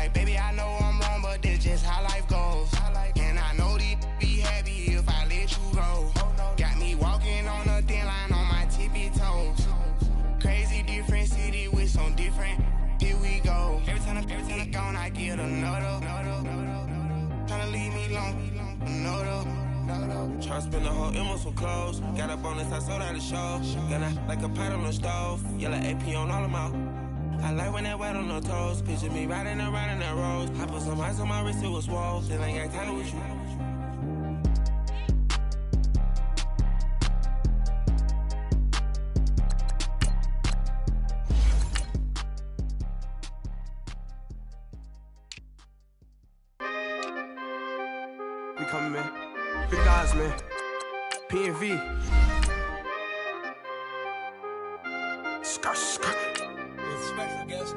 like, baby, I know I'm wrong, but this just how life goes. And I know these be happy if I let you go. Got me walking on a thin line on my tippy toes. Crazy different city with some different. Here we go. Every time I gone, I get another. Tryna leave me alone, another. Tryna spend the whole M on some clothes. Got up on this, I sold out the show. Got out like a pot on the stove. Yellow AP on all of my. I like when that wet on the toes. Picture me riding around in that rose. I put some ice on my wrist, it was swole. Still ain't got time with you. We coming, man. Big guys, man. P&V. Skirt. Special guest,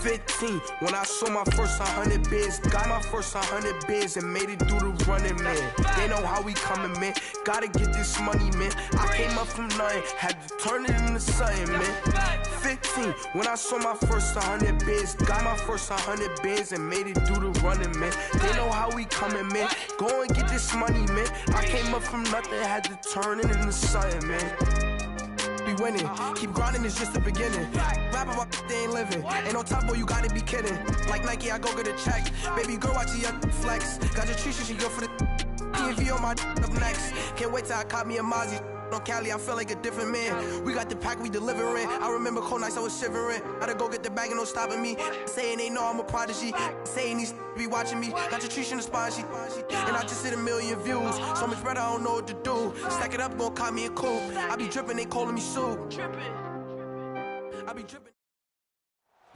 15, when I saw my first 100 bids. Got my first 100 bids and made it through the running, man. They know how we coming, man. Gotta get this money, man. I came up from nothing, had to turn it into something, man. 15, when I saw my first 100 bids. Got my first 100 bids and made it through the running, man. They know how we coming, man. Go and get this money, man. I came up from nothing, had to turn it into something, man. Be winning, keep grinding, it's just the beginning. Rap about they ain't living. Ain't no top boy, you gotta be kidding. Like Nike, I go get a check. Baby girl, watch your flex. Got your Trisha, she go for the P&V on my up next. Can't wait till I caught me a Mozzie. On Cali, I feel like a different man. We got the pack, we delivering. I remember cold nights, I was shivering. Gotta go get the bag and no stopping me. Saying they know I'm a prodigy. Saying these be watching me. Got your Trisha in the spine, and I just hit 1 million views. So much better, I don't know what to do. Stack it up, gon' call me a coupe. I be dripping, they calling me Sue. I be dripping.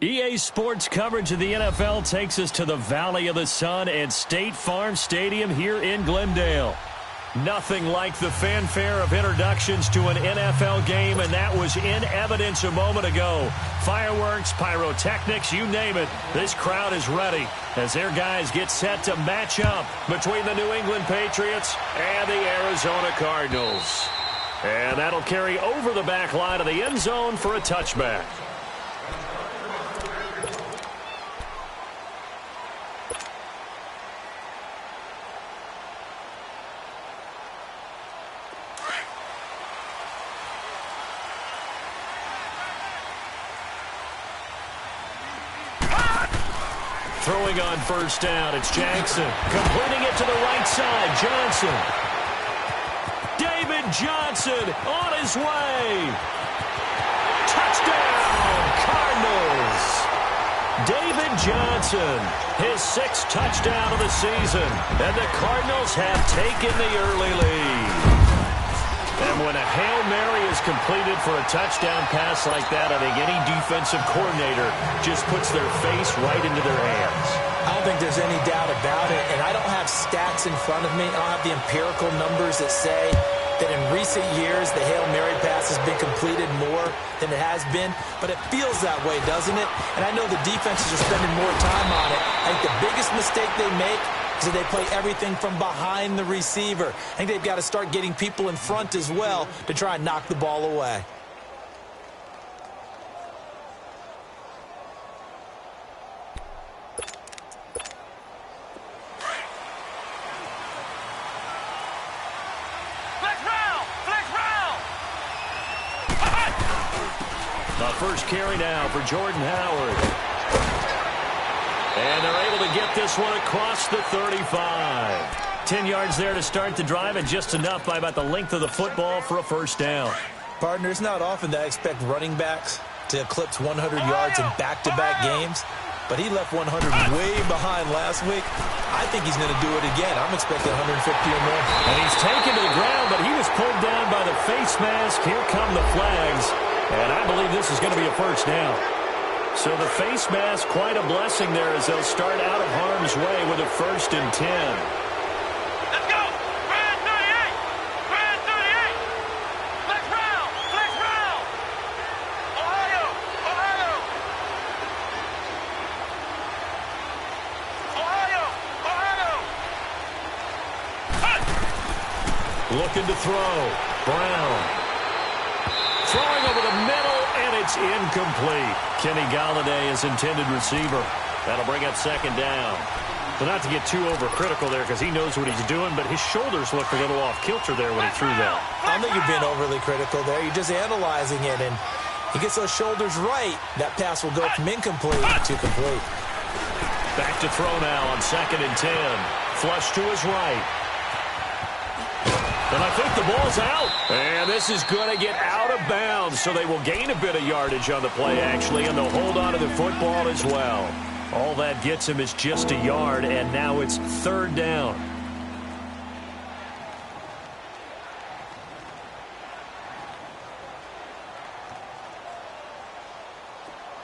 EA Sports coverage of the NFL takes us to the Valley of the Sun at State Farm Stadium here in Glendale. Nothing like the fanfare of introductions to an NFL game, and that was in evidence a moment ago. Fireworks, pyrotechnics, you name it. This crowd is ready as their guys get set to match up between the New England Patriots and the Arizona Cardinals. And that'll carry over the back line of the end zone for a touchback. Throwing on first down, it's Jackson. Completing it to the right side, Johnson. David Johnson on his way. Touchdown, Cardinals. David Johnson, his 6th touchdown of the season. And the Cardinals have taken the early lead. And when a Hail Mary is completed for a touchdown pass like that, I think any defensive coordinator just puts their face right into their hands. I don't think there's any doubt about it, and I don't have stats in front of me. I don't have the empirical numbers that say that in recent years the Hail Mary pass has been completed more than it has been, but it feels that way, doesn't it? And I know the defenses are spending more time on it. I think the biggest mistake they make is that they play everything from behind the receiver. I think they've got to start getting people in front as well to try and knock the ball away. The first carry now for Jordan Howard. And they're able to get this one across the 35. 10 yards there to start the drive, and just enough by about the length of the football for a first down. Partner, it's not often that I expect running backs to eclipse 100 yards in back-to-back games, but he left 100 way behind last week. I think he's going to do it again. I'm expecting 150 or more. And he's taken to the ground, but he was pulled down by the face mask. Here come the flags, and I believe this is going to be a first down. So the face mask, quite a blessing there as they'll start out of harm's way with a 1st and 10. Let's go! Brand 38! Brand 38! Flex round! Flex round! Ohio! Ohio! Ohio! Ohio! Cut! Looking to throw. Brown. Throwing over the middle, and it's It's incomplete. Kenny Galladay is intended receiver. That'll bring up second down. Well, not to get too overcritical there because he knows what he's doing, but his shoulders looked a little off kilter there when he threw that. I don't think you're being overly critical there. You're just analyzing it, and he gets those shoulders right. That pass will go from incomplete to complete. Back to throw now on 2nd and 10. Flush to his right. And I think the ball's out. And this is going to get out of bounds, so they will gain a bit of yardage on the play, actually, and they'll hold on to the football as well. All that gets him is just a yard, and now it's 3rd down.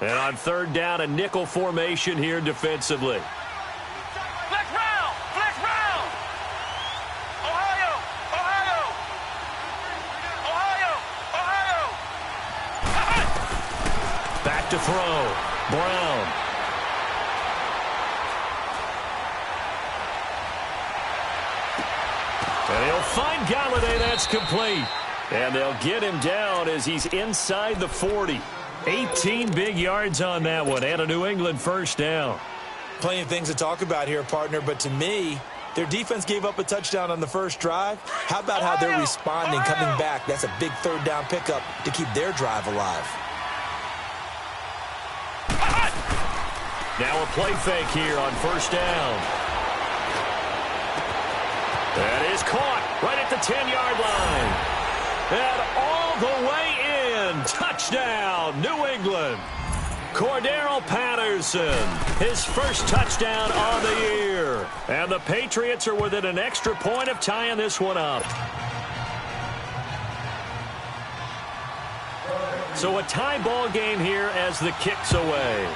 And on 3rd down, a nickel formation here defensively. Flex round! Flex round! Ohio! Ohio! Ohio! Ohio! Back to throw. Brown. And he'll find Galladay. That's complete. And they'll get him down as he's inside the 40. 18 big yards on that one, and a New England 1st down. Plenty of things to talk about here, partner, but to me, their defense gave up a touchdown on the first drive. How about how they're responding, coming back? That's a big 3rd down pickup to keep their drive alive. Now a play fake here on 1st down. That is caught right at the 10-yard line. And all the way in. Touchdown, New England. Cordero Patterson, his first touchdown on the year. And the Patriots are within an extra point of tying this one up. So a tie ball game here as the kick's away.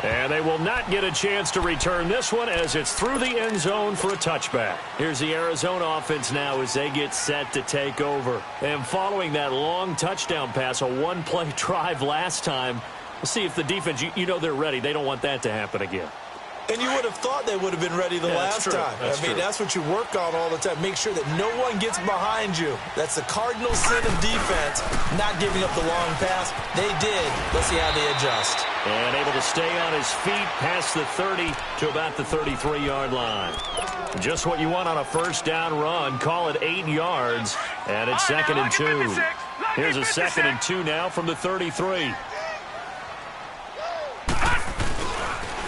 And they will not get a chance to return this one as it's through the end zone for a touchback. Here's the Arizona offense now as they get set to take over. And following that long touchdown pass, a one-play drive last time, we'll see if the defense, you know they're ready. They don't want that to happen again. And you would have thought they would have been ready the last time. That's what you work on all the time. Make sure that no one gets behind you. That's the cardinal sin of defense, not giving up the long pass. They did. Let's see how they adjust. And able to stay on his feet past the 30 to about the 33-yard line. Just what you want on a 1st down run. Call it 8 yards, and it's 2nd and 2. Here's a 2nd and 2 now from the 33.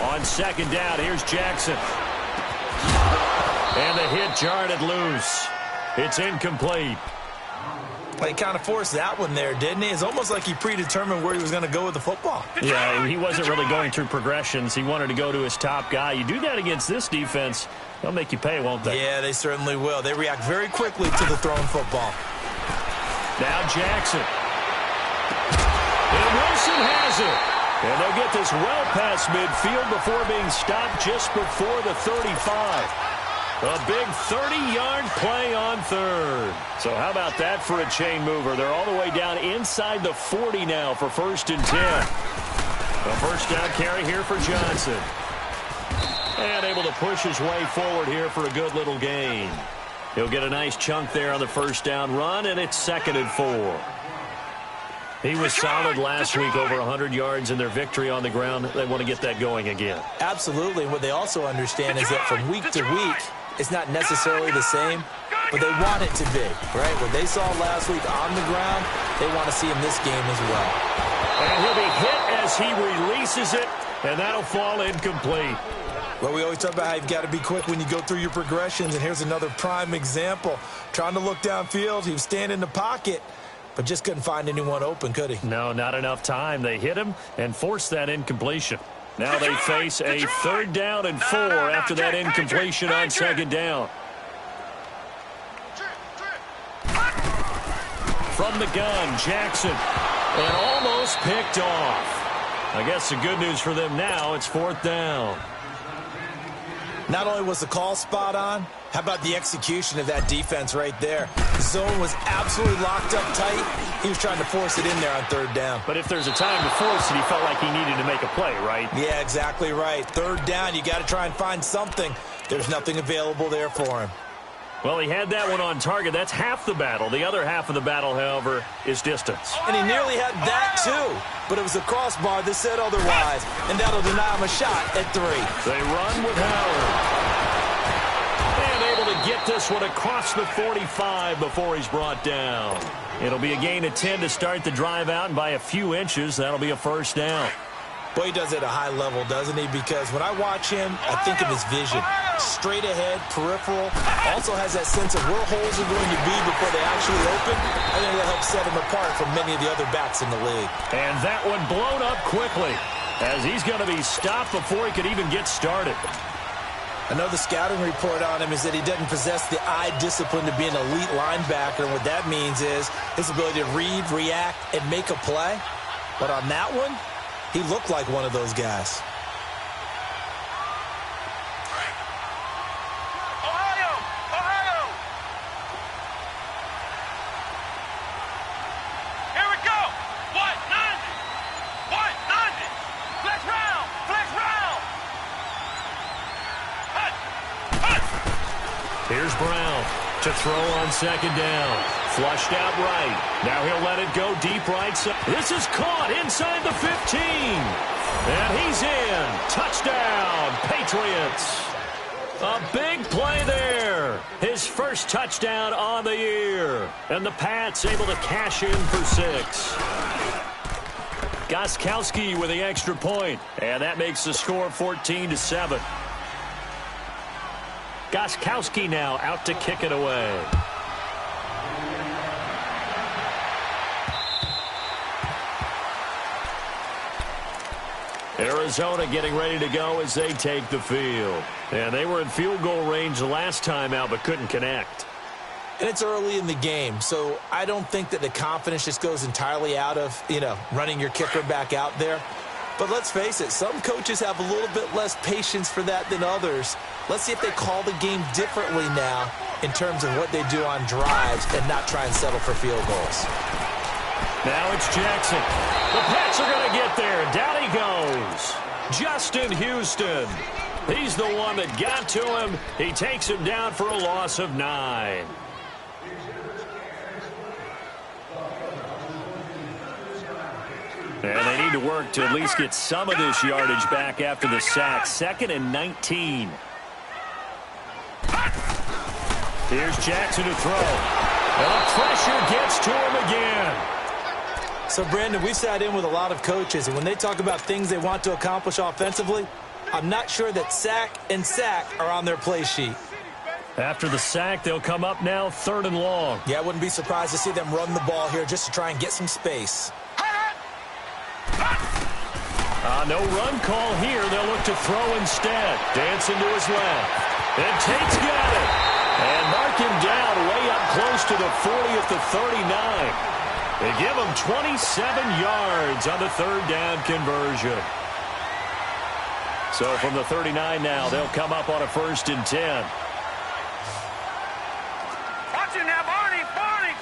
On 2nd down, here's Jackson. And the hit jarred it loose. It's incomplete. Well, he kind of forced that one there, didn't he? It's almost like he predetermined where he was going to go with the football. Yeah, he wasn't really going through progressions. He wanted to go to his top guy. You do that against this defense, they'll make you pay, won't they? Yeah, they certainly will. They react very quickly to the thrown football. Now Jackson. And Wilson has it. And they'll get this well past midfield before being stopped just before the 35. A big 30-yard play on 3rd. So how about that for a chain mover? They're all the way down inside the 40 now for 1st and 10. A 1st down carry here for Johnson. And able to push his way forward here for a good little gain. He'll get a nice chunk there on the 1st down run, and it's 2nd and 4. He was solid last week, over 100 yards in their victory on the ground. They want to get that going again. Absolutely. What they also understand is that from week to week, it's not necessarily the same, but they want it to be, right? What they saw last week on the ground, they want to see in this game as well. And he'll be hit as he releases it, and that'll fall incomplete. Well, we always talk about how you've got to be quick when you go through your progressions, and here's another prime example. Trying to look downfield, he was standing in the pocket, but just couldn't find anyone open, could he? No, not enough time. They hit him and forced that incompletion. Now they face a 3rd down and 4 after that incompletion on 2nd down. From the gun, Jackson, and almost picked off. I guess the good news for them now, it's 4th down. Not only was the call spot on, how about the execution of that defense right there? The zone was absolutely locked up tight. He was trying to force it in there on 3rd down. But if there's a time to force it, he felt like he needed to make a play, right? Yeah, exactly right. 3rd down, you got to try and find something. There's nothing available there for him. Well, he had that one on target. That's half the battle. The other half of the battle, however, is distance. And he nearly had that, too. But it was the crossbar that said otherwise. And that'll deny him a shot at 3. They run with Howard. And able to get this one across the 45 before he's brought down. It'll be a gain of 10 to start the drive out, and by a few inches, that'll be a first down. Boy, he does it at a high level, doesn't he? Because when I watch him, I think of his vision. Straight ahead, peripheral. Also has that sense of where holes are going to be before they actually open. I think that helps set him apart from many of the other backs in the league. And that one blown up quickly, as he's going to be stopped before he could even get started. I know the scouting report on him is that he doesn't possess the eye discipline to be an elite linebacker. And what that means is his ability to read, react, and make a play. But on that one, he looked like one of those guys. Ohio! Ohio! Here we go! What? 90! What? 90! Flex round! Flex round! Hut! Hut! Here's Brown to throw on second down. Flushed out right. Now he'll let it go deep right side. This is caught inside the 15. And he's in. Touchdown, Patriots. A big play there. His first touchdown on the year. And the Pats able to cash in for 6. Gostkowski with the extra point. And that makes the score 14-7. Gostkowski now out to kick it away. Arizona getting ready to go as they take the field. And they were in field goal range the last time out but couldn't connect. And it's early in the game, so I don't think that the confidence just goes entirely out of, running your kicker back out there. But let's face it, some coaches have a little bit less patience for that than others. Let's see if they call the game differently now in terms of what they do on drives and not try and settle for field goals. Now it's Jackson. The Pats are going to get there. Down he goes. Justin Houston. He's the one that got to him. He takes him down for a loss of 9. And they need to work to at least get some of this yardage back after the sack. 2nd and 19. Here's Jackson to throw. And the pressure gets to him again. So, Brandon, we've sat in with a lot of coaches, and when they talk about things they want to accomplish offensively, I'm not sure that sack and sack are on their play sheet. After the sack, they'll come up now 3rd and long. Yeah, I wouldn't be surprised to see them run the ball here just to try and get some space. No run call here. They'll look to throw instead. Dancing to his left. And Tate's got it. And mark him down way up close to the 40 at the 39. They give him 27 yards on the 3rd down conversion. So from the 39 now, they'll come up on a 1st and 10. Watch it now, Barney! Barney!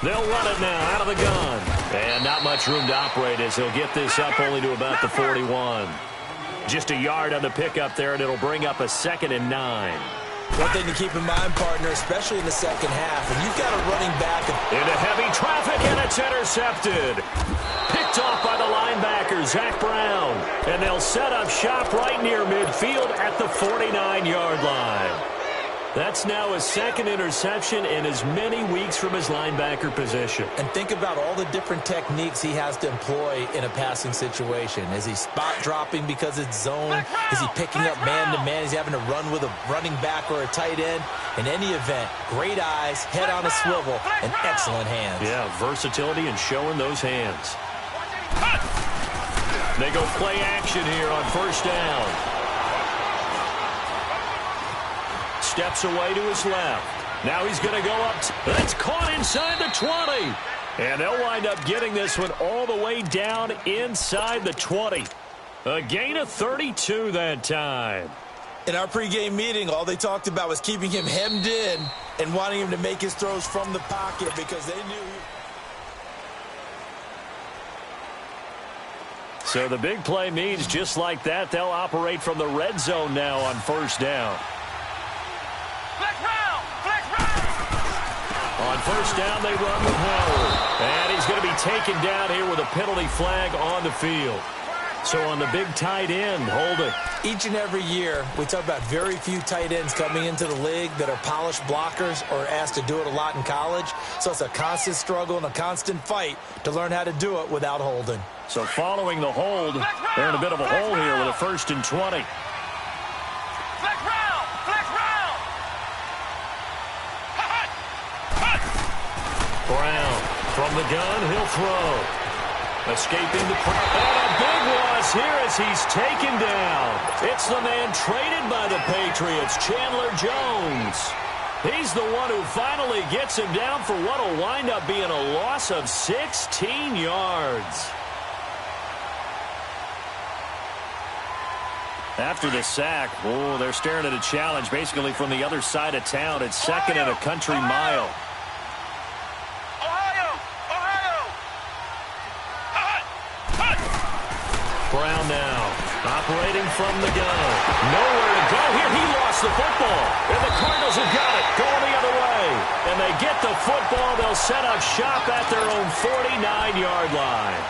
They'll run it now out of the gun. And not much room to operate as he'll get this up only to about the 41. Just a yard on the pickup there, and it'll bring up a 2nd and 9. One thing to keep in mind, partner, especially in the second half, and you've got a running back. Into heavy traffic, and it's intercepted. Picked off by the linebacker, Zach Brown. And they'll set up shop right near midfield at the 49-yard line. That's now his 2nd interception in as many weeks from his linebacker position. And think about all the different techniques he has to employ in a passing situation. Is he spot dropping because it's zone? Is he picking up man-to-man? Is he having to run with a running back or a tight end? In any event, great eyes, head on a swivel, and excellent hands. Yeah, versatility and showing those hands. They go play action here on 1st down. Steps away to his left. Now he's going to go up. That's caught inside the 20. And they'll wind up getting this one all the way down inside the 20. A gain of 32 that time. In our pregame meeting, all they talked about was keeping him hemmed in and wanting him to make his throws from the pocket because they knew So the big play means just like that, they'll operate from the red zone now on 1st down. first down, they run with Howard. And he's going to be taken down here with a penalty flag on the field. So on the big tight end, holding. Each and every year, we talk about very few tight ends coming into the league that are polished blockers or asked to do it a lot in college. So it's a constant struggle and a constant fight to learn how to do it without holding. So following the hold, they're in a bit of a hole here with a 1st and 20. Flex round! Flex round! Brown from the gun, he'll throw. Escaping the pressure. And a big loss here as he's taken down. It's the man traded by the Patriots, Chandler Jones. He's the one who finally gets him down for what will wind up being a loss of 16 yards. After the sack, they're staring at a challenge basically from the other side of town. It's 2nd and a country mile. Brown now, operating from the gun. Nowhere to go here. He lost the football. And the Cardinals have got it, going the other way. And they get the football. They'll set up shop at their own 49-yard line.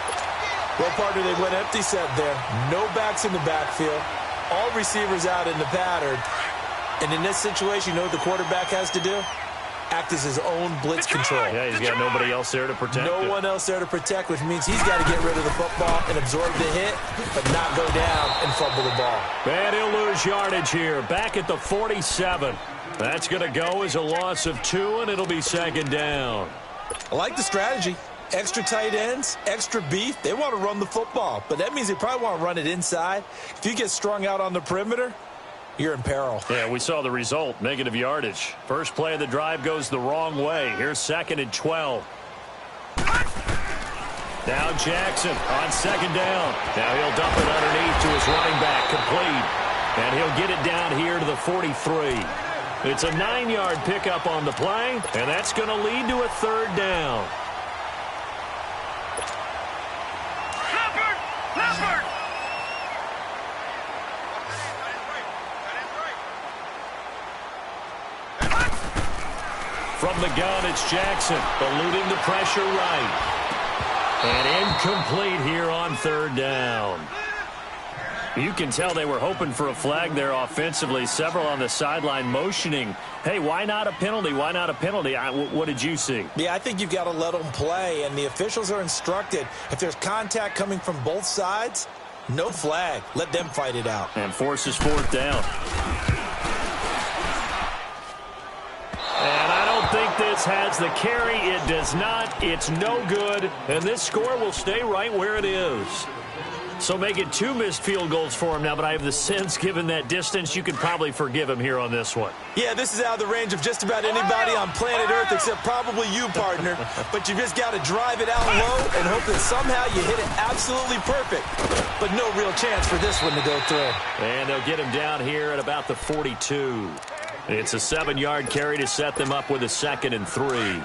Well, partner, they went empty set there. No backs in the backfield. All receivers out in the pattern. And in this situation, you know what the quarterback has to do? Act as his own blitz control. Yeah, he's got nobody else there to protect No one else there to protect, which means he's got to get rid of the football and absorb the hit, but not go down and fumble the ball. And he'll lose yardage here, back at the 47. That's going to go as a loss of 2, and it'll be 2nd down. I like the strategy. Extra tight ends, extra beef. They want to run the football, but that means they probably want to run it inside. If you get strung out on the perimeter, you're in peril. Yeah, we saw the result, negative yardage. First play of the drive goes the wrong way. Here's 2nd and 12. Now Jackson on 2nd down. Now he'll dump it underneath to his running back, complete. And he'll get it down here to the 43. It's a 9-yard pickup on the play, and that's going to lead to a 3rd down. From the gun, it's Jackson, eluding the pressure right. And incomplete here on 3rd down. You can tell they were hoping for a flag there offensively. Several on the sideline motioning, hey, why not a penalty? Why not a penalty? What did you see? Yeah, I think you've got to let them play, and the officials are instructed. If there's contact coming from both sides, no flag. Let them fight it out. And forces 4th down. And I don't think this has the carry. It does not. It's no good. And this score will stay right where it is. So make it 2 missed field goals for him now, but I have the sense, given that distance, you could probably forgive him here on this one. Yeah, this is out of the range of just about anybody on planet Earth except probably you, partner. But you just got to drive it out low and hope that somehow you hit it absolutely perfect. But no real chance for this one to go through. And they'll get him down here at about the 42. It's a 7-yard carry to set them up with a 2nd and 3.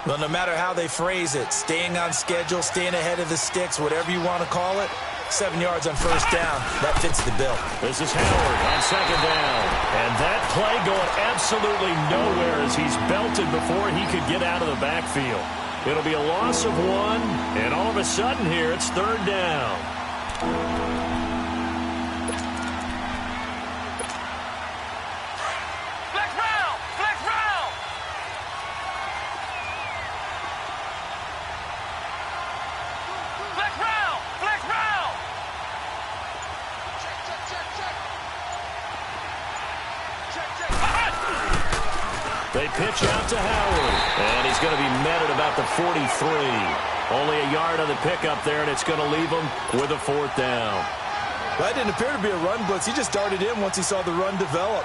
Well, no matter how they phrase it, staying on schedule, staying ahead of the sticks, whatever you want to call it, 7 yards on 1st down, that fits the bill. This is Howard on 2nd down. And that play going absolutely nowhere as he's belted before he could get out of the backfield. It'll be a loss of 1, and all of a sudden here it's 3rd down. They pitch out to Howard, and he's going to be met at about the 43. Only a yard on the pickup there, and it's going to leave him with a 4th down. That didn't appear to be a run blitz. He just darted in once he saw the run develop.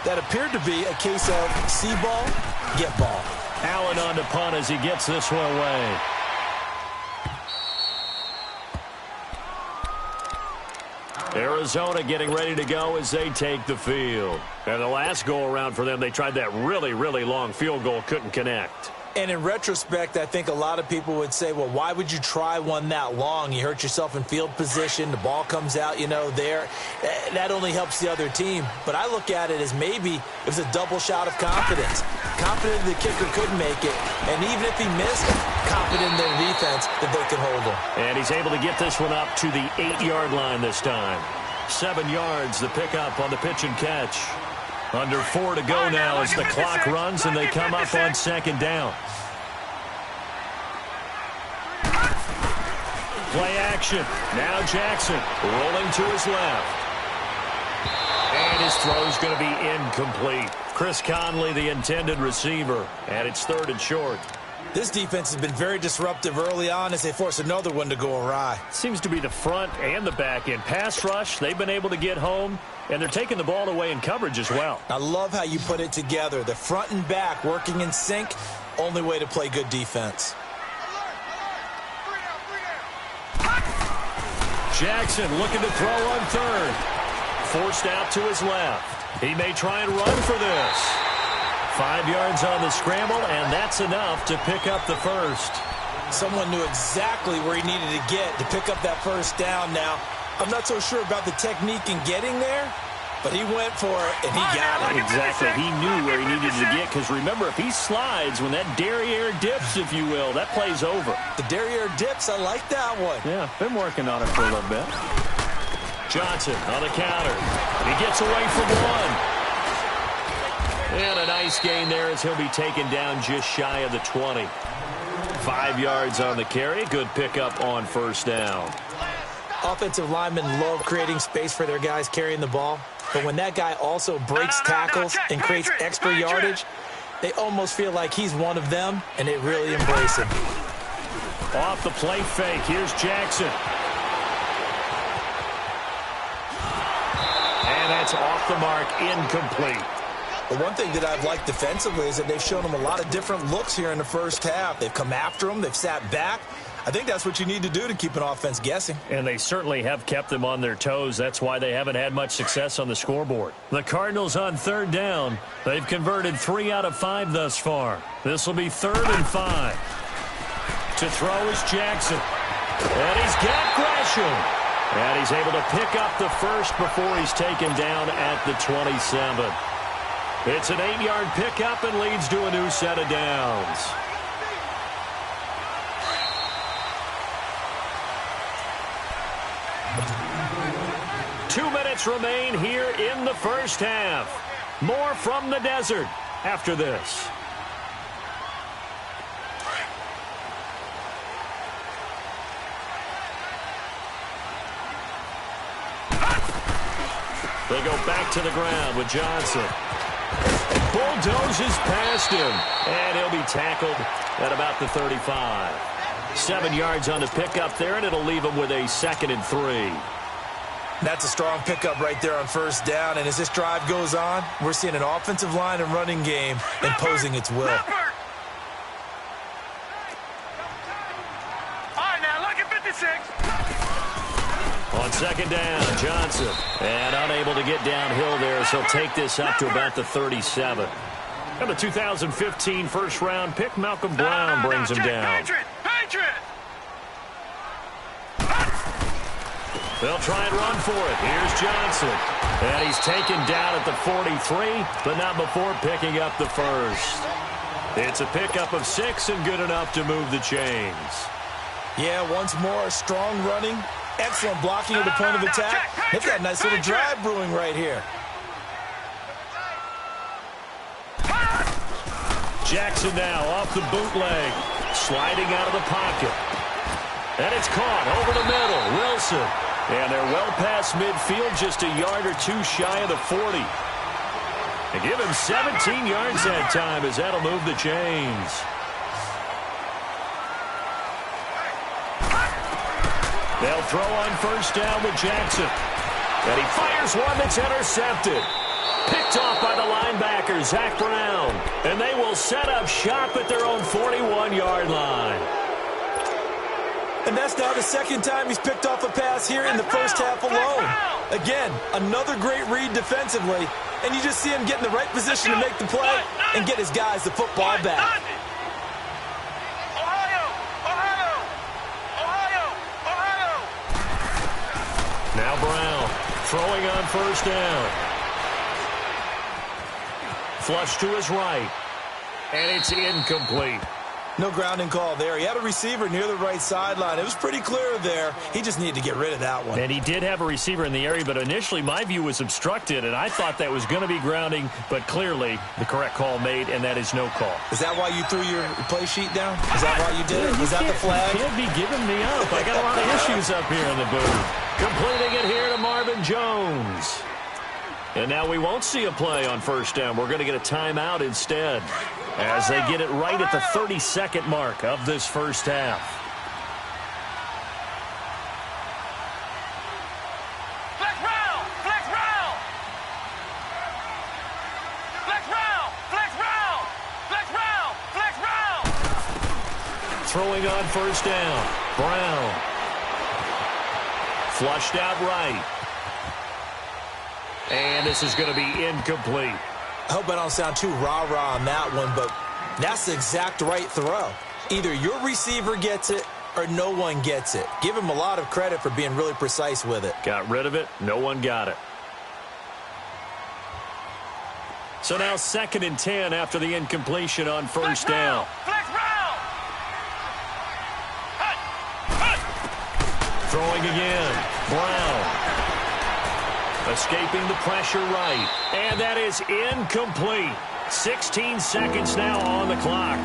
That appeared to be a case of see ball, get ball. Allen on to punt as he gets this one away. Arizona getting ready to go as they take the field. And the last go-around for them, they tried that really, really long field goal, couldn't connect. And in retrospect, I think a lot of people would say, well, why would you try one that long? You hurt yourself in field position. The ball comes out, there. That only helps the other team. But I look at it as maybe it was a double shot of confidence. Confident the kicker could make it. And even if he missed, confident in their defense that they could hold him. And he's able to get this one up to the 8-yard line this time. 7 yards, the pickup on the pitch and catch. Under 4 to go now as the clock runs and they come up on second down. Play action. Now Jackson rolling to his left. And his throw's going to be incomplete. Chris Conley, the intended receiver. And it's 3rd and short. This defense has been very disruptive early on as they force another one to go awry. Seems to be the front and the back end. Pass rush, they've been able to get home, and they're taking the ball away in coverage as well. I love how you put it together. The front and back working in sync, only way to play good defense. Jackson looking to throw on 3rd. Forced out to his left. He may try and run for this. 5 yards on the scramble, and that's enough to pick up the first. Someone knew exactly where he needed to get to pick up that first down now. I'm not so sure about the technique in getting there, but he went for it, and he got it. Exactly. He knew where he needed to get, because remember, if he slides, when that derriere dips, if you will, that play's over. The derriere dips, I like that one. Yeah, been working on it for a little bit. Johnson on the counter. He gets away from one. And a nice gain there as he'll be taken down just shy of the 20. 5 yards on the carry. Good pickup on first down. Offensive linemen love creating space for their guys carrying the ball. But when that guy also breaks tackles and creates extra yardage, they almost feel like he's one of them, and they really embrace him. Off the play fake. Here's Jackson. And that's off the mark. Incomplete. The one thing that I've liked defensively is that they've shown him a lot of different looks here in the first half. They've come after him. They've sat back. I think that's what you need to do to keep an offense guessing. And they certainly have kept them on their toes. That's why they haven't had much success on the scoreboard. The Cardinals on 3rd down. They've converted 3 out of 5 thus far. This will be 3rd and 5. To throw is Jackson. And he's got Gresham. And he's able to pick up the first before he's taken down at the 27. It's an 8-yard pickup and leads to a new set of downs. Two minutes remain here in the first half. More from the desert after this. They go back to the ground with Johnson. Bulldozes past him, and he'll be tackled at about the 35. 7 yards on the pickup there, and it'll leave him with a 2nd and 3. That's a strong pickup right there on first down, and as this drive goes on, we're seeing an offensive line and running game imposing its will. All right, now look at 56. On second down, Johnson. And unable to get downhill there, so he'll take this up to about the 37. And the 2015 first-round pick, Malcolm Brown, brings him down. Patriot! They'll try and run for it. Here's Johnson. And he's taken down at the 43, but not before picking up the first. It's a pickup of 6 and good enough to move the chains. Yeah, once more, strong running. Excellent blocking at the point of attack. They've got a nice little drive brewing right here. Jackson now off the bootleg. Sliding out of the pocket. And it's caught over the middle. Wilson. And they're well past midfield, just a yard or 2 shy of the 40. They give him 17 yards that time as that'll move the chains. They'll throw on first down with Jackson. And he fires one that's intercepted. Picked off by the linebacker, Zach Brown. And they will set up shop at their own 41-yard line. And that's now the second time he's picked off a pass here in the first half alone. Again, another great read defensively. And you just see him get in the right position to make the play and get his guys the football back. Now Brown throwing on first down. Flush to his right. And it's incomplete. No grounding call there. He had a receiver near the right sideline. It was pretty clear there. He just needed to get rid of that one. And he did have a receiver in the area, but initially my view was obstructed, and I thought that was going to be grounding, but clearly the correct call made, and that is no call. Is that why you threw your play sheet down? Is that why you did it? Was that the flag? You can't be giving me up. I got a lot of issues up here in the booth. Completing it here to Marvin Jones. And now we won't see a play on first down. We're going to get a timeout instead as they get it right at the 30-second mark of this first half. Flex round! Flex round! Flex round! Flex round! Flex round! Flex round! Throwing on first down. Brown. Flushed out right. And this is going to be incomplete. I hope I don't sound too rah-rah on that one, but that's the exact right throw. Either your receiver gets it or no one gets it. Give him a lot of credit for being really precise with it. Got rid of it. No one got it. So now 2nd and 10 after the incompletion on first down. Flex round! Throwing again. Brown. Escaping the pressure right. And that is incomplete. 16 seconds now on the clock.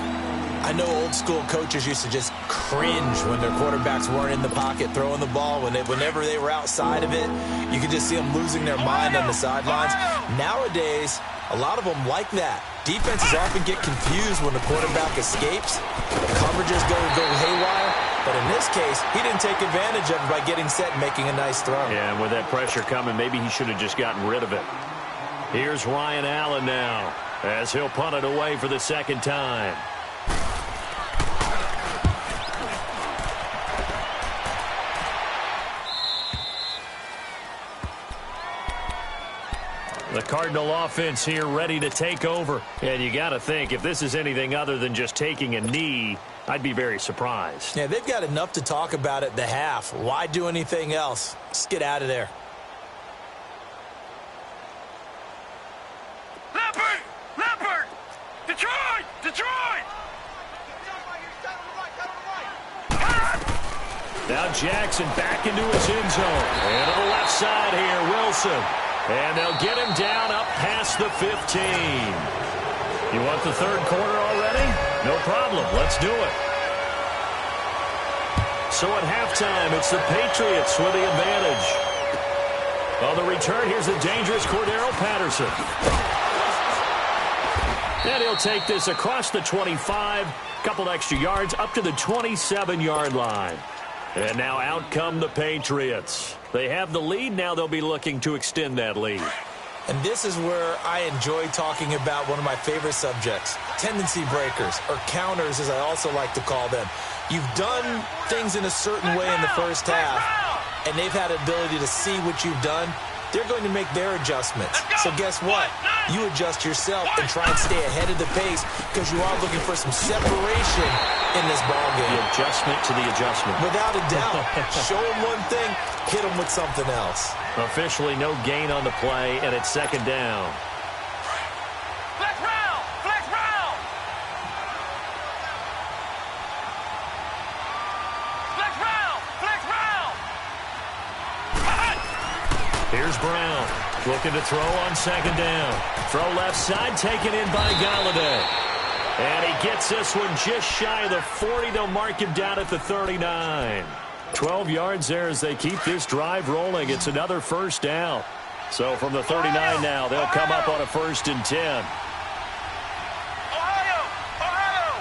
I know old school coaches used to just cringe when their quarterbacks weren't in the pocket throwing the ball. Whenever they were outside of it, you could just see them losing their mind on the sidelines. Nowadays, a lot of them like that. Defenses often get confused when the quarterback escapes. The coverages go haywire. But in this case, he didn't take advantage of it by getting set and making a nice throw. Yeah, and with that pressure coming, maybe he should have just gotten rid of it. Here's Ryan Allen now as he'll punt it away for the second time. The Cardinal offense here ready to take over. And you got to think, if this is anything other than just taking a knee, I'd be very surprised. Yeah, they've got enough to talk about at the half. Why do anything else? Just get out of there. Leopard! Detroit! Detroit! Now Jackson back into his end zone. And to the left side here, Wilson. And they'll get him down up past the 15. You want the third quarter already? No problem. Let's do it. So at halftime, it's the Patriots with the advantage. On the return, here's the dangerous Cordero Patterson. And he'll take this across the 25, couple extra yards up to the 27-yard line. And now out come the Patriots. They have the lead. Now they'll be looking to extend that lead. And this is where I enjoy talking about one of my favorite subjects, tendency breakers, or counters as I also like to call them. You've done things in a certain way in the first half, and they've had the ability to see what you've done. They're going to make their adjustments. So guess what? You adjust yourself and try and stay ahead of the pace because you are looking for some separation in this ballgame. The adjustment to the adjustment. Without a doubt. Show them one thing, hit them with something else. Officially no gain on the play, and it's second down. Flex round! Flex round! Flex round! Flex round! Here's Brown, looking to throw on second down. Throw left side, taken in by Galladay. And he gets this one just shy of the 40. They'll mark him down at the 39. 12 yards there as they keep this drive rolling. It's another first down. So from the 39 now, they'll come up on a 1st and 10. Ohio! Ohio!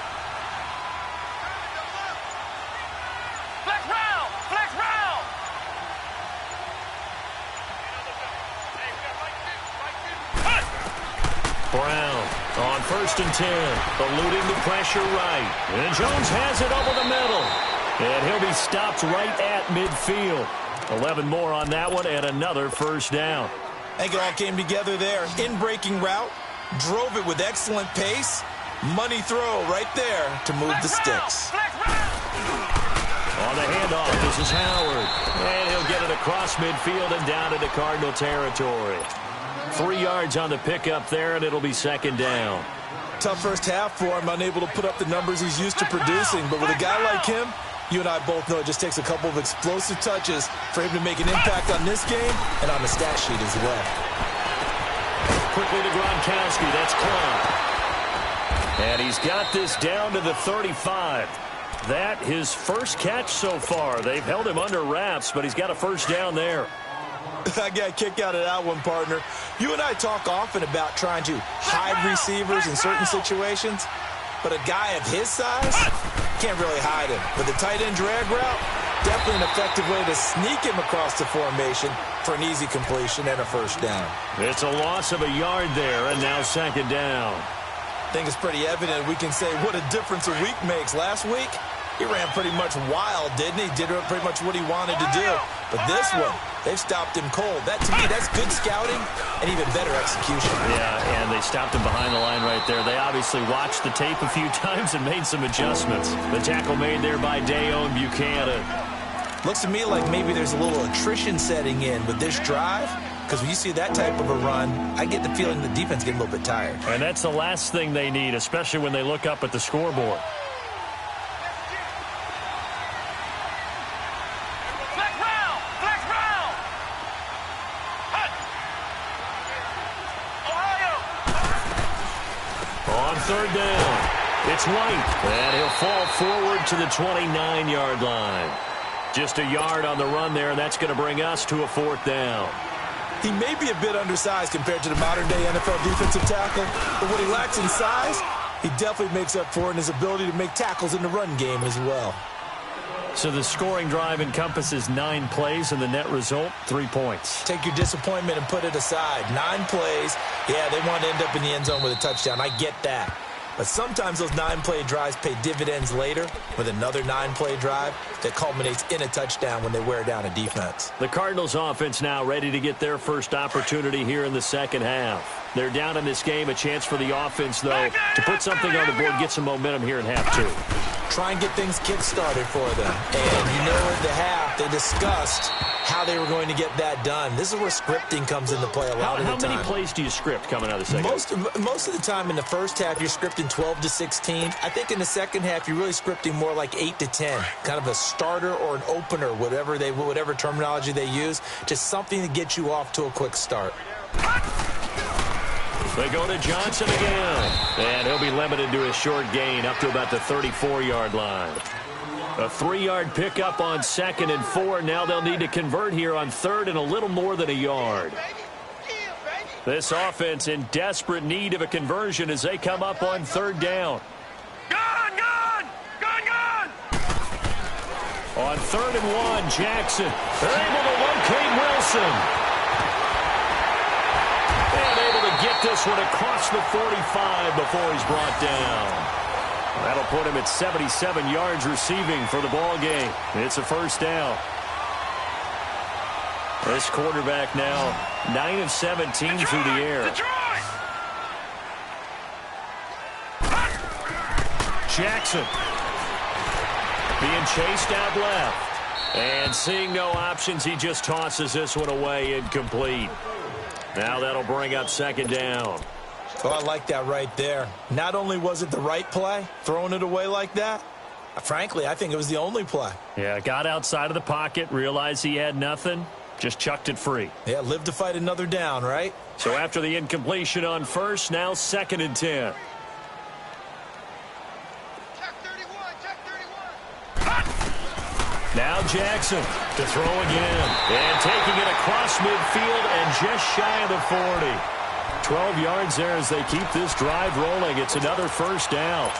Flex round! Flex round! Brown on 1st and 10, eluding the pressure right. And Jones has it over the middle. And he'll be stopped right at midfield. 11 more on that one and another first down. I think it all came together there. In-breaking route, drove it with excellent pace. Money throw right there to move the sticks. On the handoff, This is Howard. And he'll get it across midfield and down into Cardinal territory. 3 yards on the pickup there, and it'll be second down. Tough first half for him, unable to put up the numbers he's used to producing. But with a guy like him, you and I both know it just takes a couple of explosive touches for him to make an impact on this game and on the stat sheet as well. Quickly to Gronkowski. That's Clark. And he's got this down to the 35. That his first catch so far. They've held him under wraps, but he's got a first down there. I got a kick out of that one, partner. You and I talk often about trying to hide receivers in certain situations, but a guy of his size can't really hide him. With the tight end drag route, definitely an effective way to sneak him across the formation for an easy completion and a first down. It's a loss of a yard there, and now second down. I think it's pretty evident we can say what a difference a week makes. Last week, he ran pretty much wild, didn't he? Did pretty much what he wanted to do. But this one, they've stopped him cold. That, to me, that's good scouting and even better execution. Yeah, and they stopped him behind the line right there. They obviously watched the tape a few times and made some adjustments. The tackle made there by Dayon Buchanan. Looks to me like maybe there's a little attrition setting in with this drive, because when you see that type of a run, I get the feeling the defense getting a little bit tired. And that's the last thing they need, especially when they look up at the scoreboard. Third down. It's White. And he'll fall forward to the 29-yard line. Just a yard on the run there, and that's going to bring us to a fourth down. He may be a bit undersized compared to the modern-day NFL defensive tackle, but what he lacks in size, he definitely makes up for in his ability to make tackles in the run game as well. So the scoring drive encompasses 9 plays, and the net result, 3 points. Take your disappointment and put it aside. 9 plays. Yeah, they want to end up in the end zone with a touchdown. I get that. But sometimes those 9-play drives pay dividends later with another 9-play drive that culminates in a touchdown when they wear down a defense. The Cardinals offense now ready to get their first opportunity here in the second half. They're down in this game. A chance for the offense, though, to put something on the board, get some momentum here in half 2. Try and get things kick-started for them. And you know, at the half, they discussed how they were going to get that done. This is where scripting comes into play a lot of the time. How many plays do you script coming out of the second? Most of the time in the first half, you're scripting 12 to 16. I think in the second half, you're really scripting more like 8 to 10. Kind of a starter or an opener, whatever terminology they use. Just something to get you off to a quick start. They go to Johnson again. And he'll be limited to a short gain up to about the 34-yard line. A 3-yard pickup on 2nd and 4. Now they'll need to convert here on 3rd and a little more than a yard. This offense in desperate need of a conversion as they come up on 3rd down. Gun! On 3rd and 1, Jackson. They're able to locate Wilson. And able to get this one across the 45 before he's brought down. That'll put him at 77 yards receiving for the ball game. It's a first down. This quarterback now 9 of 17 through the air. Jackson being chased out left. And seeing no options, he just tosses this one away, incomplete. Now that'll bring up 2nd down. Oh, I like that right there. Not only was it the right play, throwing it away like that, frankly, I think it was the only play. Yeah, got outside of the pocket, realized he had nothing, just chucked it free. Yeah, live to fight another down, right? So after the incompletion on 1st, now 2nd and 10. Now Jackson to throw again. And taking it across midfield and just shy of the 40. 12 yards there as they keep this drive rolling. It's another first down.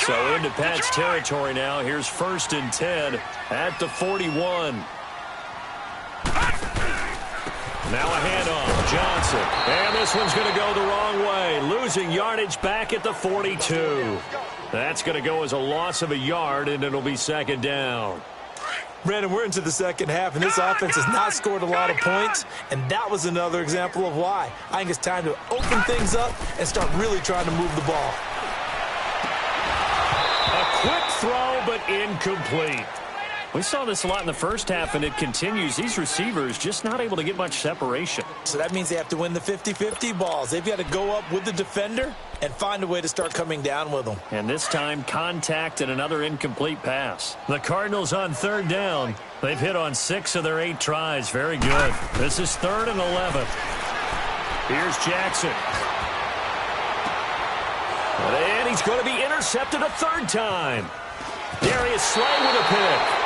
So into Pat's territory now. Here's 1st and 10 at the 41. Now a handoff, Johnson. And this one's going to go the wrong way. Losing yardage back at the 42. That's going to go as a loss of a yard, and it'll be 2nd down. Brandon, we're into the second half, and this offense has not scored a lot of points, and that was another example of why. I think it's time to open things up and start really trying to move the ball. A quick throw, but incomplete. We saw this a lot in the first half, and it continues. These receivers just not able to get much separation. So that means they have to win the 50-50 balls. They've got to go up with the defender and find a way to start coming down with them. And this time, contact and another incomplete pass. The Cardinals on third down. They've hit on 6 of their 8 tries. Very good. This is 3rd and 11. Here's Jackson. And he's going to be intercepted a 3rd time. Darius Slay with a pick.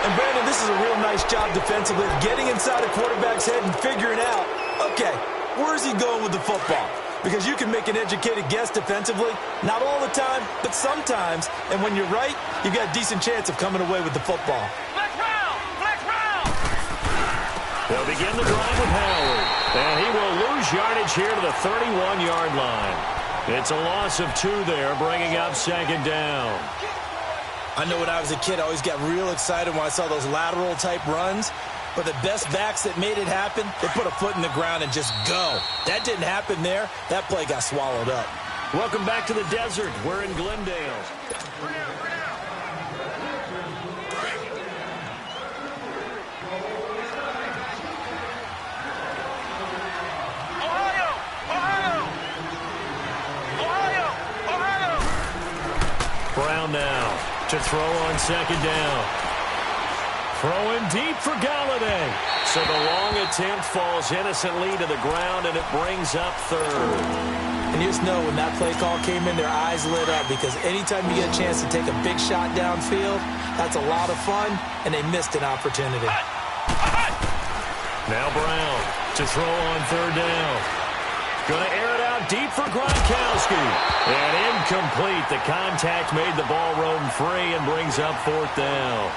And, Brandon, this is a real nice job defensively of getting inside a quarterback's head and figuring out, okay, where's he going with the football? Because you can make an educated guess defensively, not all the time, but sometimes. And when you're right, you've got a decent chance of coming away with the football. Flex round! Flex round! They'll begin the drive with Howard. And he will lose yardage here to the 31-yard line. It's a loss of 2 there, bringing up 2nd down. I know when I was a kid, I always got real excited when I saw those lateral-type runs. But the best backs that made it happen, they put a foot in the ground and just go. That didn't happen there. That play got swallowed up. Welcome back to the desert. We're in Glendale. Ohio! Brown now to throw on 2nd down. Throwing deep for Galladay. So the long attempt falls innocently to the ground, and it brings up 3rd. And you just know when that play call came in, their eyes lit up, because anytime you get a chance to take a big shot downfield, that's a lot of fun, and they missed an opportunity. Now Brown to throw on 3rd down. Going to air it out deep for Gronkowski. And incomplete. The contact made the ball roam free and brings up 4th down.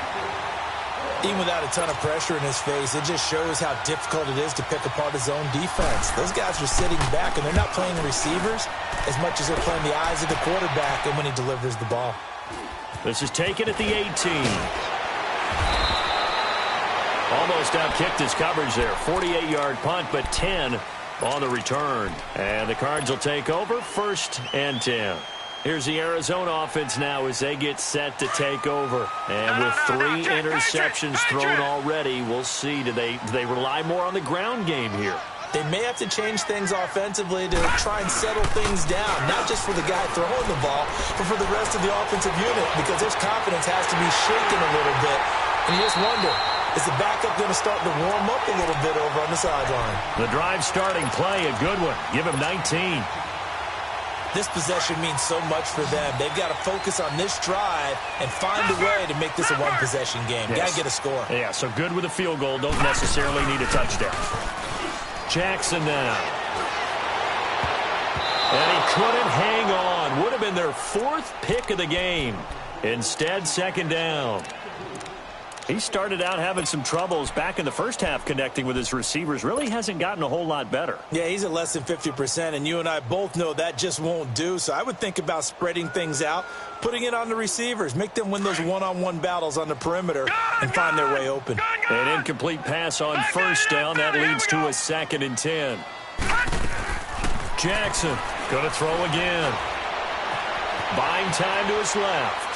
Even without a ton of pressure in his face, it just shows how difficult it is to pick apart his own defense. Those guys are sitting back, and they're not playing receivers as much as they're playing the eyes of the quarterback and when he delivers the ball. This is taken at the 18. Almost outkicked his coverage there. 48-yard punt, but 10 on the return. And the Cards will take over, 1st and 10. Here's the Arizona offense now as they get set to take over. And with 3 interceptions thrown already, we'll see. Do they rely more on the ground game here? They may have to change things offensively to try and settle things down, not just for the guy throwing the ball, but for the rest of the offensive unit, because his confidence has to be shaken a little bit. And you just wonder, is the backup going to start to warm up a little bit over on the sideline? The drive starting play, a good one. Give him 19. This possession means so much for them. They've got to focus on this drive and find a way to make this a one-possession game. Yes. Got to get a score. Yeah, so good with a field goal. Don't necessarily need a touchdown. Jackson now. And he couldn't hang on. Would have been their 4th pick of the game. Instead, 2nd down. He started out having some troubles back in the first half connecting with his receivers. Really hasn't gotten a whole lot better. Yeah, he's at less than 50%, and you and I both know that just won't do. So I would think about spreading things out, putting it on the receivers, make them win those one-on-one battles on the perimeter and find their way open. An incomplete pass on 1st down. That leads to a 2nd and 10. Jackson going to throw again. Buying time to his left.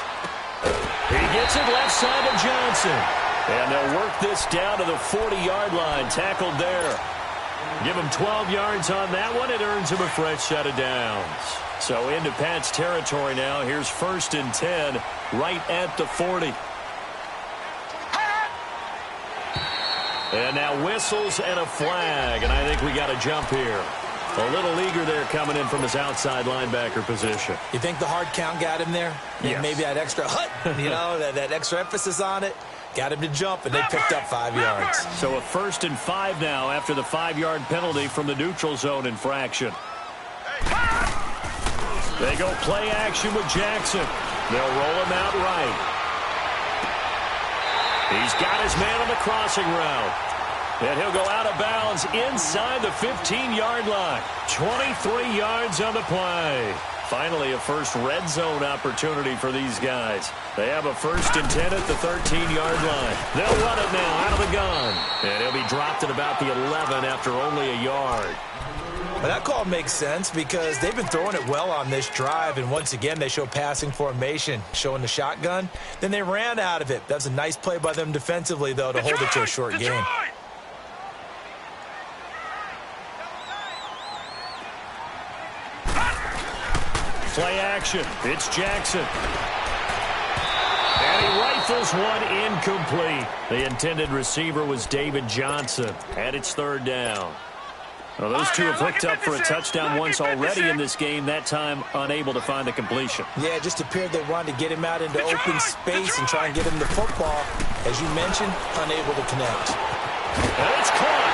He gets it left side to Johnson. And they'll work this down to the 40-yard line. Tackled there. Give him 12 yards on that one. It earns him a fresh set of downs. So into Pat's territory now. Here's 1st and 10 right at the 40. And now whistles and a flag. And I think we got a jump here. A little eager there coming in from his outside linebacker position. You think the hard count got him there? Yes. Maybe that extra that extra emphasis on it got him to jump, and they picked up 5 yards. So a 1st and 5 now after the 5-yard penalty from the neutral zone infraction. They go play action with Jackson. They'll roll him out right. He's got his man on the crossing route. And he'll go out of bounds inside the 15-yard line. 23 yards on the play. Finally, a first red zone opportunity for these guys. They have a 1st and 10 at the 13-yard line. They'll run it now out of the gun. And he'll be dropped at about the 11 after only a yard. Well, that call makes sense because they've been throwing it well on this drive, and once again they show passing formation, showing the shotgun. Then they ran out of it. That's a nice play by them defensively, though, to hold it to a short game. Play action. It's Jackson. And he rifles one incomplete. The intended receiver was David Johnson. And it's 3rd down. Well, those two have hooked up for a touchdown once already in this game, that time unable to find the completion. Yeah, it just appeared they wanted to get him out into open space and try and get him the football. As you mentioned, unable to connect. And it's caught.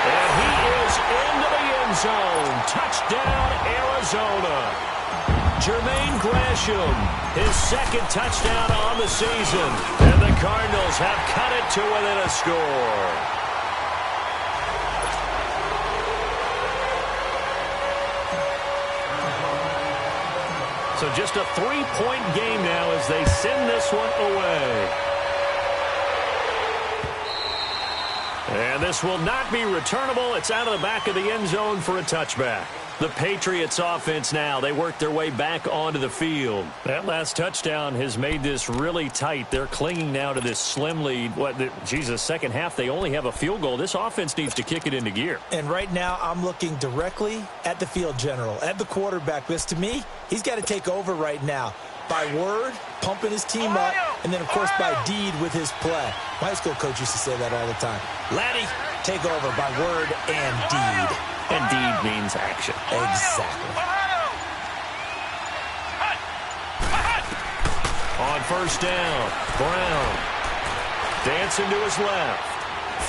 And he is into the end zone. Touchdown, Arizona. Jermaine Gresham, his 2nd touchdown on the season. And the Cardinals have cut it to within a score. So just a 3-point game now as they send this one away. And this will not be returnable. It's out of the back of the end zone for a touchback. The Patriots offense now, they work their way back onto the field. That last touchdown has made this really tight. They're clinging now to this slim lead. Second half, they only have a field goal. This offense needs to kick it into gear. And right now, I'm looking directly at the field general, at the quarterback. Because to me, he's got to take over right now. By word, pumping his team up, and then, of course, by deed with his play. My high school coach used to say that all the time. Laddie, take over by word and deed. And deed means action. Exactly. On 1st down, Brown dancing to his left,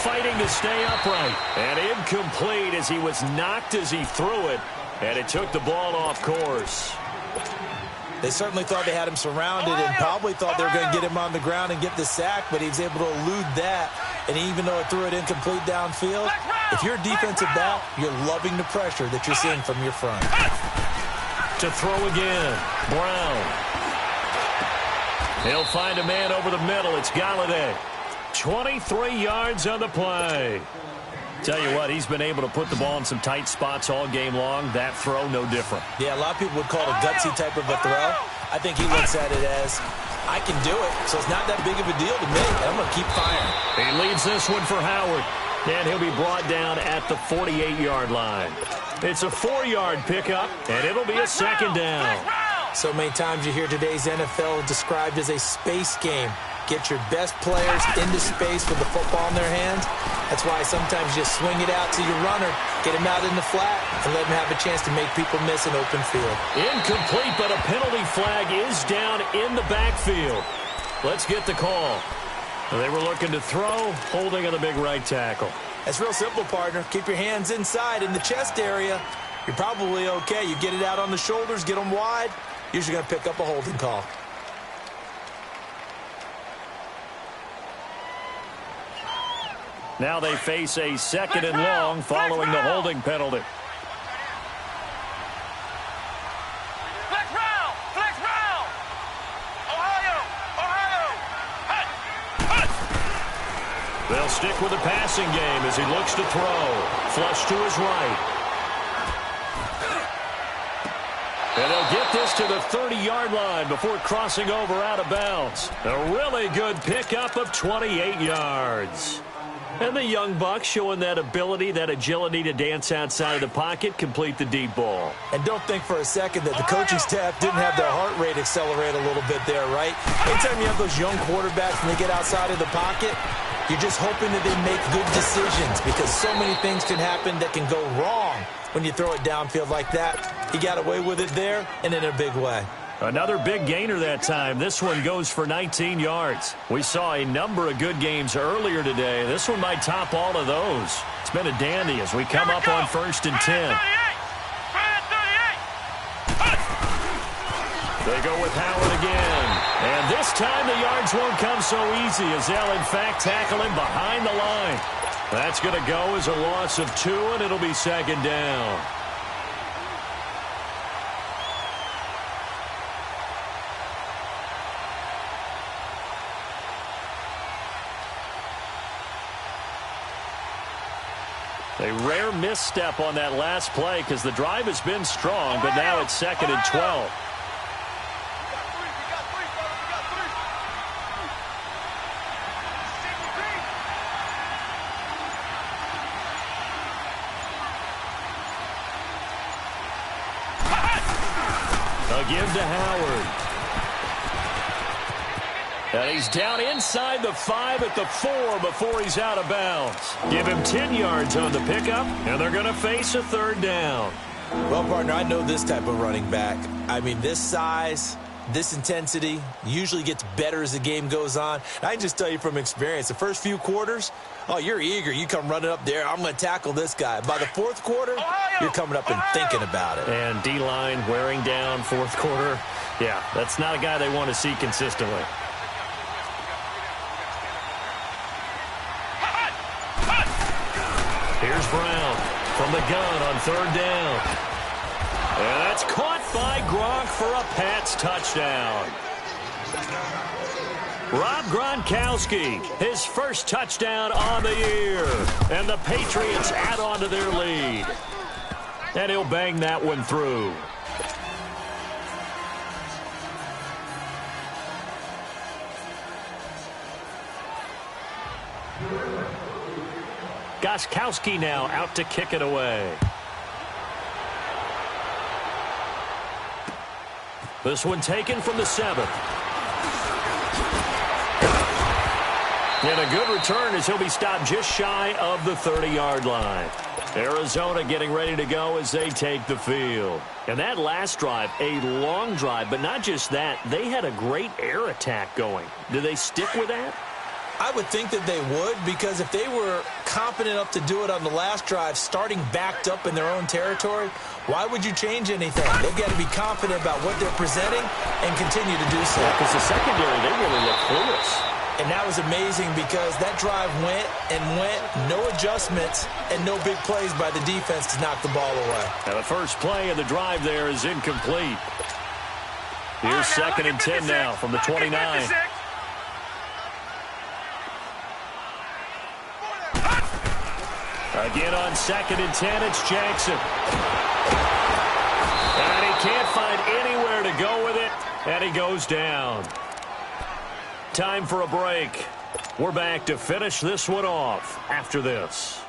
fighting to stay upright, and incomplete as he was knocked as he threw it, and it took the ball off course. They certainly thought they had him surrounded and probably thought they were going to get him on the ground and get the sack, but he was able to elude that. And even though it threw it incomplete downfield, if you're a defensive back, you're loving the pressure that you're seeing from your front. To throw again, Brown. He'll find a man over the middle. It's Galladay. 23 yards on the play. Tell you what, he's been able to put the ball in some tight spots all game long. That throw, no different. Yeah, a lot of people would call it a gutsy type of a throw. I think he looks at it as, I can do it, so it's not that big of a deal to me, and I'm going to keep firing. He leaves this one for Howard, and he'll be brought down at the 48-yard line. It's a 4-yard pickup, and it'll be a 2nd down. So many times you hear today's NFL described as a space game. Get your best players into space with the football in their hands. That's why sometimes you just swing it out to your runner, get him out in the flat, and let him have a chance to make people miss an open field. Incomplete, but a penalty flag is down in the backfield. Let's get the call. They were looking to throw, holding on the big right tackle. That's real simple, partner. Keep your hands inside in the chest area. You're probably okay. You get it out on the shoulders, get them wide. Usually going to pick up a holding call. Now they face a 2nd and long following the holding penalty. Flex round! Flex round! Ohio! They'll stick with the passing game as he looks to throw. Flush to his right. And they'll get this to the 30-yard line before crossing over out of bounds. A really good pickup of 28 yards. And the young bucks showing that ability, that agility to dance outside of the pocket, complete the deep ball. And don't think for a second that the coaching staff didn't have their heart rate accelerate a little bit there, right? Anytime you have those young quarterbacks and they get outside of the pocket, you're just hoping that they make good decisions because so many things can happen that can go wrong when you throw it downfield like that. He got away with it there and in a big way. Another big gainer that time. This one goes for 19 yards. We saw a number of good games earlier today. This one might top all of those. It's been a dandy as we come up on 1st and 10. They go with Howard again. And this time the yards won't come so easy as they'll, in fact, tackle him behind the line. That's going to go as a loss of 2, and it'll be 2nd down. A rare misstep on that last play because the drive has been strong, but now it's 2nd and 12. A give to Howard. And he's down inside the 5 at the 4 before he's out of bounds. Give him 10 yards on the pickup, and they're going to face a 3rd down. Well, partner, I know this type of running back. I mean, this size, this intensity usually gets better as the game goes on. And I can just tell you from experience, the first few quarters, oh, you're eager. You come running up there, I'm going to tackle this guy. By the 4th quarter, you're coming up and thinking about it. And D-line wearing down 4th quarter. Yeah, that's not a guy they want to see consistently. Here's Brown from the gun on 3rd down. And that's caught by Gronk for a Pats touchdown. Rob Gronkowski, his first touchdown on the year. And the Patriots add on to their lead. And he'll bang that one through. Gostkowski now out to kick it away. This one taken from the 7th. And a good return as he'll be stopped just shy of the 30-yard line. Arizona getting ready to go as they take the field. And that last drive, a long drive, but not just that. They had a great air attack going. Do they stick with that? I would think that they would, because if they were competent enough to do it on the last drive, starting backed up in their own territory, why would you change anything? They've got to be confident about what they're presenting and continue to do so. Because the secondary, they really look clueless. And that was amazing because that drive went and went, no adjustments, and no big plays by the defense to knock the ball away. Now the first play of the drive there is incomplete. Here's 2nd and 10 now from the 29. Again on 2nd and 10, it's Jackson. And he can't find anywhere to go with it, and he goes down. Time for a break. We're back to finish this one off after this.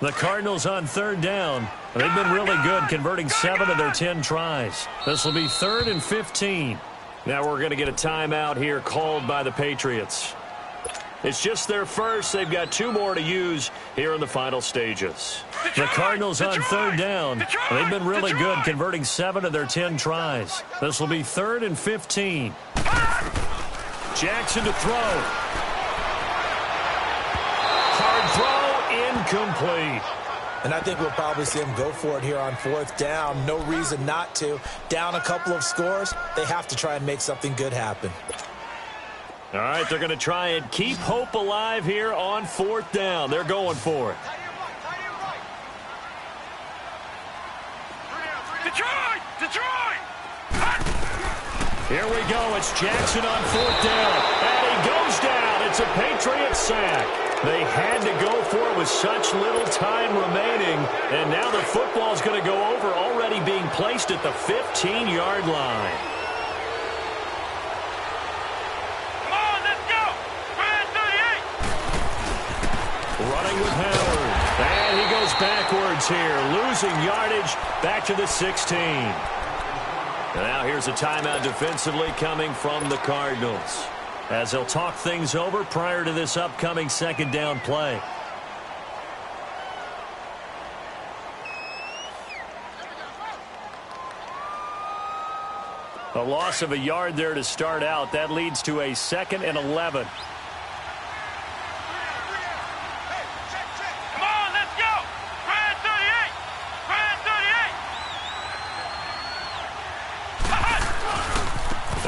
The Cardinals on 3rd down. They've been really good, converting 7 of their 10 tries. This will be 3rd and 15. Now we're going to get a timeout here called by the Patriots. It's just their first. They've got 2 more to use here in the final stages. The Cardinals on 3rd down. They've been really good, converting 7 of their 10 tries. This will be 3rd and 15. Jackson to throw. Hard throw, incomplete. And I think we'll probably see him go for it here on 4th down. No reason not to. Down a couple of scores, they have to try and make something good happen. All right, they're going to try and keep hope alive here on 4th down. They're going for it. Detroit! Here we go. It's Jackson on 4th down. And he goes down. It's a Patriots sack. They had to go for it with such little time remaining. And now the football's going to go over, already being placed at the 15-yard line. Running with Howard. And he goes backwards here, losing yardage back to the 16. And now here's a timeout defensively coming from the Cardinals, as they'll talk things over prior to this upcoming 2nd down play. A loss of a yard there to start out. That leads to a 2nd and 11.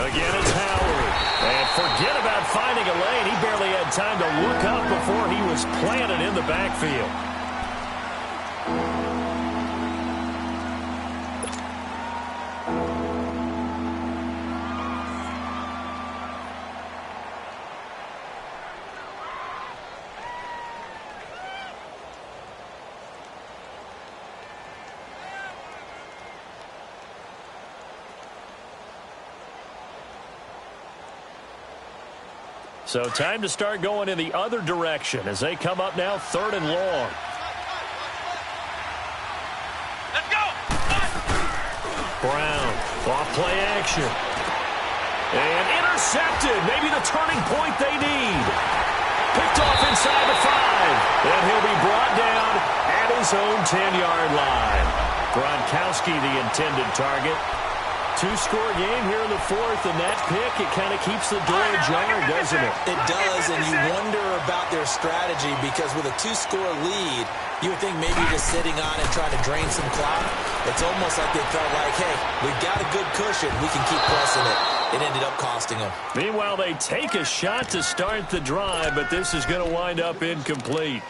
Again, it's Howard. And forget about finding a lane. He barely had time to look up before he was planted in the backfield. So time to start going in the other direction as they come up now 3rd and long. Let's go. Brown, off play action. And intercepted. Maybe the turning point they need. Picked off inside the 5. And he'll be brought down at his own 10-yard line. Gronkowski, the intended target. 2-score game here in the 4th, and that pick, it kind of keeps the door ajar, doesn't it? It does, and you wonder about their strategy because with a 2-score lead, you would think maybe just sitting on it, trying to drain some clock. It's almost like they felt like, hey, we've got a good cushion. We can keep pressing it. It ended up costing them. Meanwhile, they take a shot to start the drive, but this is going to wind up incomplete.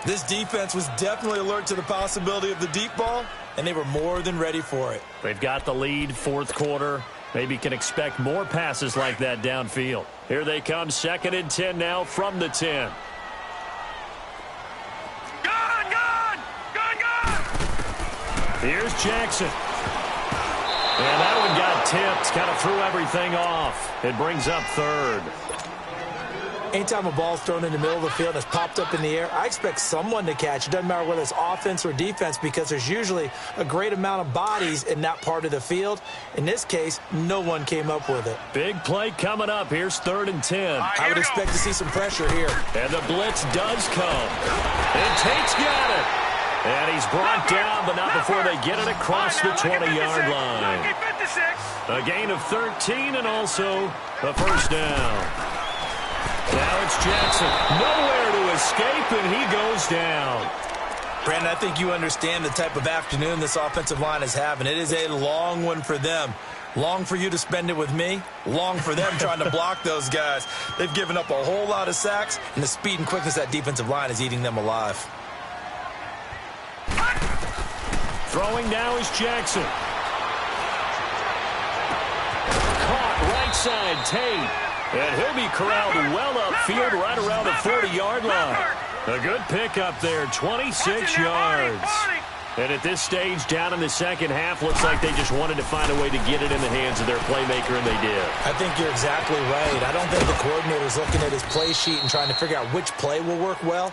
This defense was definitely alert to the possibility of the deep ball, and they were more than ready for it. They've got the lead, 4th quarter. Maybe can expect more passes like that downfield. Here they come, 2nd and 10 now from the 10. Gone! Here's Jackson. And that one got tipped, kind of threw everything off. It brings up 3rd. Anytime a ball's thrown in the middle of the field and it's popped up in the air, I expect someone to catch. It doesn't matter whether it's offense or defense because there's usually a great amount of bodies in that part of the field. In this case, no one came up with it. Big play coming up. Here's 3rd and 10. I would expect to see some pressure here. And the blitz does come. And Tate's got it. And he's brought down, but not before they get it across the 20-yard line. A gain of 13 and also a first down. Now it's Jackson. Nowhere to escape, and he goes down. Brandon, I think you understand the type of afternoon this offensive line is having. It is a long one for them. Long for you to spend it with me. Long for them trying to block those guys. They've given up a whole lot of sacks, and the speed and quickness of that defensive line is eating them alive. Throwing now is Jackson. Caught right side, Tate. And he'll be corralled well upfield right around the 40-yard line. A good pickup there, 26 yards. And at this stage, down in the second half, looks like they just wanted to find a way to get it in the hands of their playmaker, and they did. I think you're exactly right. I don't think the coordinator's looking at his play sheet and trying to figure out which play will work well.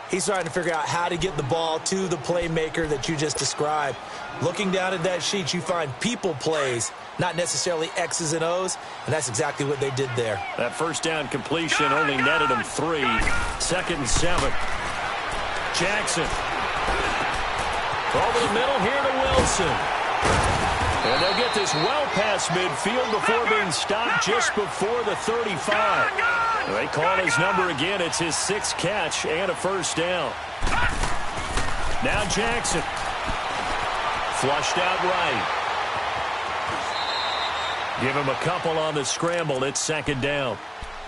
He's trying to figure out how to get the ball to the playmaker that you just described. Looking down at that sheet, you find people plays, not necessarily X's and O's, and that's exactly what they did there. That first down completion only netted them 3. 2nd and 7. Jackson. Over the middle here to Wilson. And they'll get this well past midfield before being stopped just before the 35. They call his number again. It's his 6th catch and a first down. Now Jackson. Flushed out right. Give him a couple on the scramble. It's 2nd down.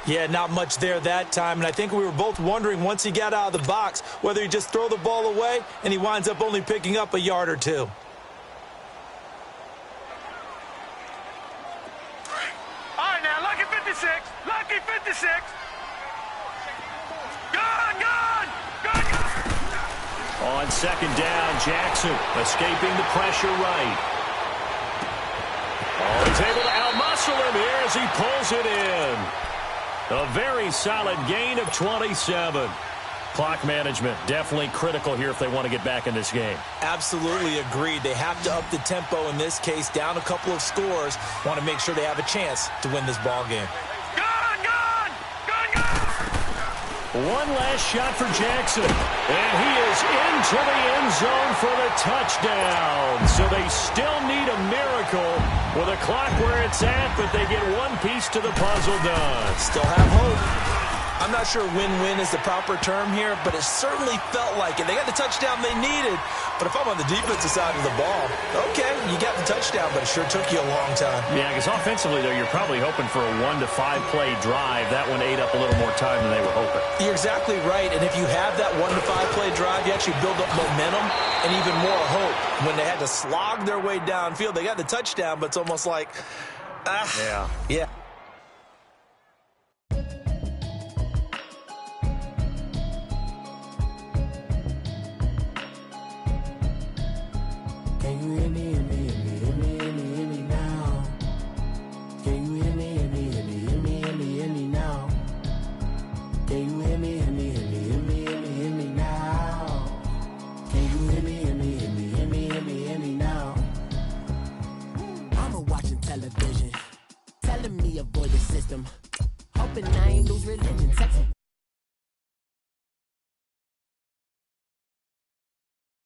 Yeah, not much there that time, and I think we were both wondering once he got out of the box whether he just throw the ball away and he winds up only picking up a yard or 2. All right, now, lucky 56. Lucky 56. Gone! On 2nd down, Jackson escaping the pressure right. Oh, he's able to outmuscle him here as he pulls it in. A very solid gain of 27. Clock management definitely critical here if they want to get back in this game. Absolutely agreed. They have to up the tempo in this case, down a couple of scores. Want to make sure they have a chance to win this ball game. One last shot for Jackson. And he is into the end zone for the touchdown. So they still need a miracle with a clock where it's at, but they get one piece to the puzzle done. Still have hope. I'm not sure win-win is the proper term here, but it certainly felt like it. They got the touchdown they needed, but if I'm on the defensive side of the ball, okay, you got the touchdown, but it sure took you a long time. Yeah, because offensively, though, you're probably hoping for a 1 to 5 play drive. That one ate up a little more time than they were hoping. You're exactly right, and if you have that 1 to 5 play drive, you actually build up momentum and even more hope. When they had to slog their way downfield, they got the touchdown, but it's almost like, yeah. television, telling me avoid the system. Hoping I ain't lose religion. Text me.